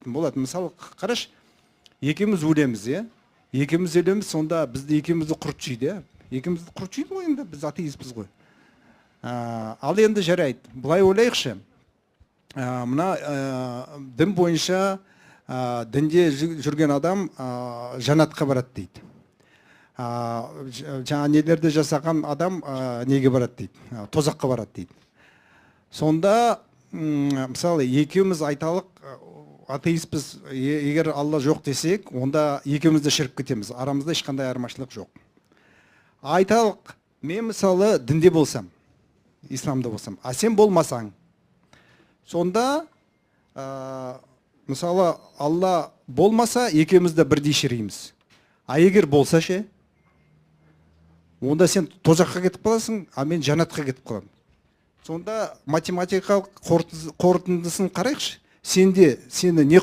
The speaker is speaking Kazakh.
болады. Мысалы, қараш, екеуміз өлеміз, иә? Екеуміз өлеміз, сонда бізді екеумізді құрт жейді, иә? Екеумізді құрт жейді ғой енді, біз атеистпіз ғой. Ал енді жарайды. Бұлай ойлайықшы. Мына дін бойынша дінде жүрген адам жанатқа барады дейді. Жаңа нелерді жасаған адам неге барады дейді, тозаққа барады дейді. Сонда, мысалы, екеуміз айталық, атеистпіз, егер Алла жоқ десек, онда екеумізді шіріп кетеміз, арамызда ешқандай айырмашылық жоқ. Айталық, мен мысалы дінде болсам, исламда болсам, а сен болмасаң, сонда, мысалы, Алла болмаса, екеумізді бірдей шірейміз. А егер болса ше, онда сен тозаққа кетіп қаласың, а мен жанатқа кетіп қаламын. Сонда математикалық қорытындысын қарайықшы. Сені не